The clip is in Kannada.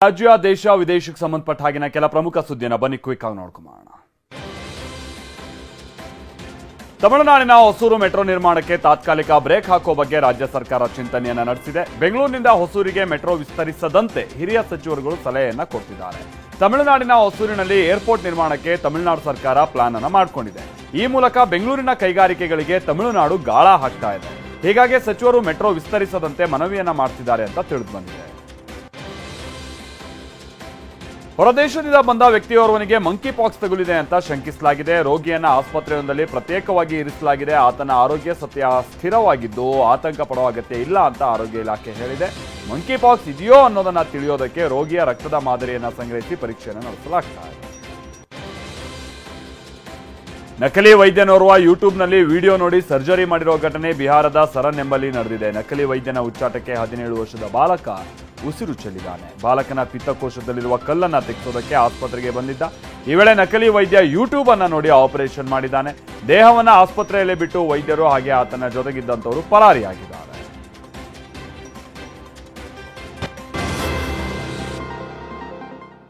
ರಾಜ್ಯ ದೇಶ ವಿದೇಶಕ್ಕೆ ಸಂಬಂಧಪಟ್ಟ ಹಾಗಿನ ಕೆಲ ಪ್ರಮುಖ ಸುದ್ದಿಯನ್ನು ಬನ್ನಿ ಕ್ವಿಕ್ ಆಗಿ ನೋಡ್ಕೊಳ್ಳೋಣ. ತಮಿಳುನಾಡಿನ ಹೊಸೂರು ಮೆಟ್ರೋ ನಿರ್ಮಾಣಕ್ಕೆ ತಾತ್ಕಾಲಿಕ ಬ್ರೇಕ್ ಹಾಕುವ ಬಗ್ಗೆ ರಾಜ್ಯ ಸರ್ಕಾರ ಚಿಂತನೆಯನ್ನ ನಡೆಸಿದೆ. ಬೆಂಗಳೂರಿನಿಂದ ಹೊಸೂರಿಗೆ ಮೆಟ್ರೋ ವಿಸ್ತರಿಸದಂತೆ ಹಿರಿಯ ಸಚಿವರುಗಳು ಸಲಹೆಯನ್ನ ಕೊಟ್ಟಿದ್ದಾರೆ. ತಮಿಳುನಾಡಿನ ಹೊಸೂರಿನಲ್ಲಿ ಏರ್ಪೋರ್ಟ್ ನಿರ್ಮಾಣಕ್ಕೆ ತಮಿಳುನಾಡು ಸರ್ಕಾರ ಪ್ಲಾನ್ ಅನ್ನು ಮಾಡಿಕೊಂಡಿದೆ. ಈ ಮೂಲಕ ಬೆಂಗಳೂರಿನ ಕೈಗಾರಿಕೆಗಳಿಗೆ ತಮಿಳುನಾಡು ಗಾಳ ಹಾಕ್ತಾ ಇದೆ. ಹೀಗಾಗಿ ಸಚಿವರು ಮೆಟ್ರೋ ವಿಸ್ತರಿಸದಂತೆ ಮನವಿಯನ್ನ ಮಾಡ್ತಿದ್ದಾರೆ ಅಂತ ತಿಳಿದು ಬಂದಿದೆ. ಹೊರದೇಶದಿಂದ ಬಂದ ವ್ಯಕ್ತಿಯೋರ್ವನಿಗೆ ಮಂಕಿ ಪಾಕ್ಸ್ ತಗುಲಿದೆ ಅಂತ ಶಂಕಿಸಲಾಗಿದೆ. ರೋಗಿಯನ್ನ ಆಸ್ಪತ್ರೆಯೊಂದರಲ್ಲಿ ಪ್ರತ್ಯೇಕವಾಗಿ ಇರಿಸಲಾಗಿದೆ. ಆತನ ಆರೋಗ್ಯ ಸದ್ಯ ಸ್ಥಿರವಾಗಿದ್ದು ಆತಂಕ ಪಡುವ ಅಗತ್ಯ ಇಲ್ಲ ಅಂತ ಆರೋಗ್ಯ ಇಲಾಖೆ ಹೇಳಿದೆ. ಮಂಕಿ ಪಾಕ್ಸ್ ಇದೆಯೋ ಅನ್ನೋದನ್ನ ತಿಳಿಯೋದಕ್ಕೆ ರೋಗಿಯ ರಕ್ತದ ಮಾದರಿಯನ್ನ ಸಂಗ್ರಹಿಸಿ ಪರೀಕ್ಷೆಯನ್ನು ನಡೆಸಲಾಗ್ತಾ ಇದೆ. ನಕಲಿ ವೈದ್ಯನೋರ್ವ ಯೂಟ್ಯೂಬ್ನಲ್ಲಿ ವಿಡಿಯೋ ನೋಡಿ ಸರ್ಜರಿ ಮಾಡಿರುವ ಘಟನೆ ಬಿಹಾರದ ಸರನ್ ಎಂಬಲ್ಲಿ ನಡೆದಿದೆ. ನಕಲಿ ವೈದ್ಯನ ಉಚ್ಚಾಟಕ್ಕೆ 17 ವರ್ಷದ ಬಾಲಕ ಉಸಿರು ಚೆಲ್ಲಿದ್ದಾನೆ. ಬಾಲಕನ ಪಿತ್ತಕೋಶದಲ್ಲಿರುವ ಕಲ್ಲನ್ನ ತೆಗೆಸೋದಕ್ಕೆ ಆಸ್ಪತ್ರೆಗೆ ಬಂದಿದ್ದ. ಈ ವೇಳೆ ನಕಲಿ ವೈದ್ಯ ಯೂಟ್ಯೂಬ್ ಅನ್ನ ನೋಡಿ ಆಪರೇಷನ್ ಮಾಡಿದ್ದಾನೆ. ದೇಹವನ್ನ ಆಸ್ಪತ್ರೆಯಲ್ಲೇ ಬಿಟ್ಟು ವೈದ್ಯರು ಹಾಗೆ ಆತನ ಜೊತೆಗಿದ್ದಂಥವರು ಪರಾರಿಯಾಗಿದ್ದಾರೆ.